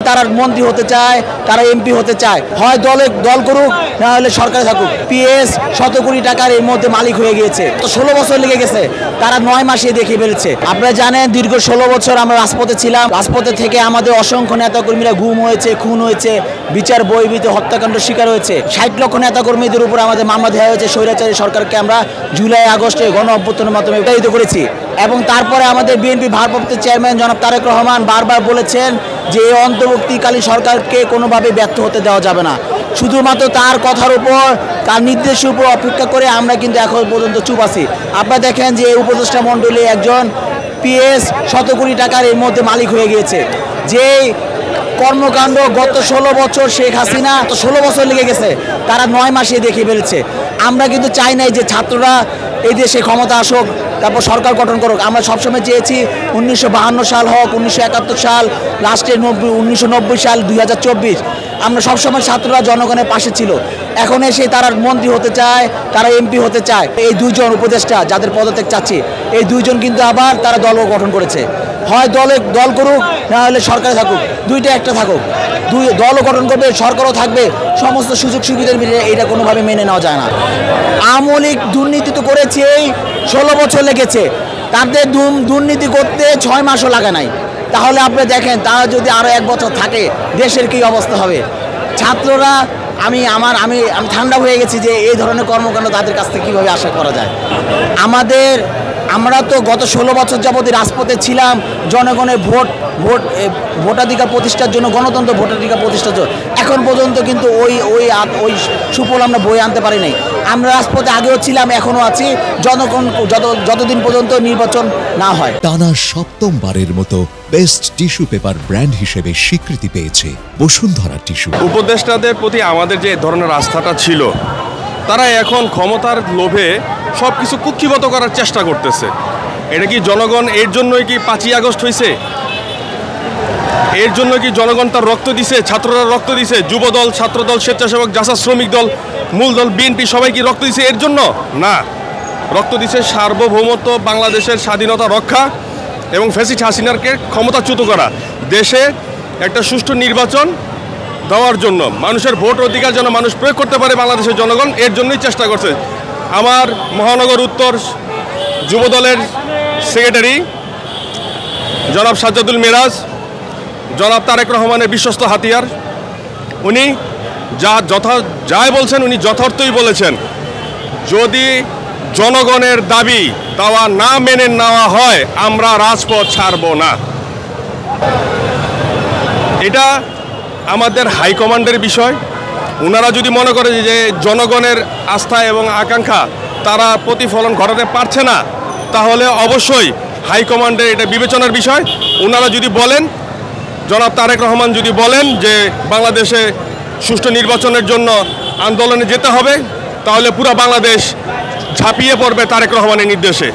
তারা মন্ত্রী হতে চায়, তারা এমপি হতে চায়, হয় দল করুক না হলে সরকারে থাকুক। পিএস শত কোটি টাকার এর মধ্যে মালিক হয়ে গিয়েছে, তো 16 বছর লেগে গেছে, তারা 9 মাসে দেখিয়ে ফেলছে। আপনারা জানেন দীর্ঘ 16 বছর আমরা রাজপথে ছিলাম, রাজপথে থেকে আমাদের অসংখ্য নেতাকর্মীরা গুম হয়েছে, খুন হয়েছে, বিচার বহির্ভূত হত্যাকাণ্ড শিকার হয়েছে। 60 লক্ষ নেতাকর্মীদের উপর আমাদের মামলা দেওয়া হয়েছে। স্বৈরাচারী সরকারকে আমরা জুলাই আগস্টে গণ অভ্যুত্থানের মাধ্যমে বিতাড়িত করেছি। এবং তারপরে আমাদের বিএনপি ভারপ্রাপ্ত চেয়ারম্যান জনাব তারেক রহমান বারবার বলেছেন যে এই অন্তর্বর্তীকালীন সরকারকে কোনোভাবে ব্যর্থ হতে দেওয়া যাবে না। শুধুমাত্র তার কথার উপর, তার নির্দেশের উপর অপেক্ষা করে আমরা কিন্তু এখন পর্যন্ত চুপ আছি। আপনারা দেখেন যে এই উপদেষ্টা মণ্ডলী একজন পিএস শত কোটি টাকার এর মধ্যে মালিক হয়ে গিয়েছে। যে কর্মকাণ্ড গত 16 বছর শেখ হাসিনা, তো 16 বছর লেগে গেছে, তারা 9 মাসে দেখিয়ে ফেলছে। আমরা কিন্তু চাই নাই যে ছাত্ররা এই দেশে ক্ষমতা আসুক, তারপর সরকার গঠন করুক। আমরা সবসময় চেয়েছি 1952 সাল হোক, 1971 সাল, লাস্টে 1990 সাল, 2024। আমরা সবসময় ছাত্ররা জনগণের পাশে ছিল। এখন এসে তারা মন্ত্রী হতে চায়, তারা এমপি হতে চায়। এই দুইজন উপদেষ্টা যাদের পদত্যাগ চাচ্ছি, এই দুইজন কিন্তু আবার তারা দল গঠন করেছে, হয় দল করুক না হলে সরকারে থাকুক, দুইটা একটা থাকুক। দলও গঠন করবে, সরকারও থাকবে, সমস্ত সুযোগ সুবিধার মিলে এটা কোনোভাবে মেনে নেওয়া যায় না। আওয়ামী লীগ দুর্নীতি তো করেছে, এই 16 বছর লেগেছে, তাদের দুর্নীতি করতে 6 মাসও লাগে নাই। তাহলে আপনি দেখেন তারা যদি আরও 1 বছর থাকে দেশের কী অবস্থা হবে। ছাত্ররা আমি ঠান্ডা হয়ে গেছি যে এই ধরনের কর্মকাণ্ড তাদের কাছ থেকে কীভাবে আশা করা যায়। আমরা তো গত 16 বছর যাবতীয় রাজপথে ছিলাম জনগণের ভোটাধিকার প্রতিষ্ঠার জন্য, গণতন্ত্র ভোটাধিকার প্রতিষ্ঠার জন্য। এখন পর্যন্ত কিন্তু ওই সুফল আমরা বয়ে আনতে পারি নাই। আমরা রাজপথে আগেও ছিলাম, এখনও আছি, জনগণ যতদিন পর্যন্ত নির্বাচন না হয়। টানা 7মবারের মতো বেস্ট টিস্যু পেপার ব্র্যান্ড হিসেবে স্বীকৃতি পেয়েছে বসুন্ধরা টিস্যু। উপদেষ্টাদের প্রতি আমাদের যে ধরনের আস্থাটা ছিল, তারা এখন ক্ষমতার লোভে সব কিছু কুক্ষিগত করার চেষ্টা করতেছে। এটা কি জনগণ এর জন্যই কি 5ই আগস্ট হয়েছে? এর জন্য কি জনগণ তার রক্ত দিছে? ছাত্ররা রক্ত দিছে, যুবদল, ছাত্রদল, স্বেচ্ছাসেবক, জাসা, শ্রমিক দল, মূল দল বিএনপি সবাই কি রক্ত দিছে এর জন্য? না, রক্ত দিছে সার্বভৌমত্ব, বাংলাদেশের স্বাধীনতা রক্ষা এবং ফ্যাসিস্ট হাসিনাকে ক্ষমতাচ্যুত করা, দেশে একটা সুষ্ঠু নির্বাচন দেওয়ার জন্য, মানুষের ভোট অধিকার যেন মানুষ প্রয়োগ করতে পারে বাংলাদেশের জনগণ, এর জন্যই চেষ্টা করছে। আমার মহানগর উত্তর যুবদলের সেক্রেটারি জনাব সাজ্জাদুল মিরাজ, জনাব তারেক রহমানের বিশ্বস্ত হাতিয়ার, উনি যাই বলছেন উনি যথার্থই বলেছেন। যদি জনগণের দাবি দাওয়া না মেনে নেওয়া হয় আমরা রাজপথ ছাড়ব না। এটা আমাদের হাইকমান্ডের বিষয়। ওনারা যদি মনে করে যে জনগণের আস্থা এবং আকাঙ্ক্ষা তারা প্রতিফলন ঘটাতে পারছে না, তাহলে অবশ্যই হাইকমান্ডের এটা বিবেচনার বিষয়। ওনারা যদি বলেন, জনাব তারেক রহমান যদি বলেন যে বাংলাদেশে সুষ্ঠু নির্বাচনের জন্য আন্দোলনে যেতে হবে, তাহলে পুরো বাংলাদেশ ঝাঁপিয়ে পড়বে তারেক রহমানের নির্দেশে।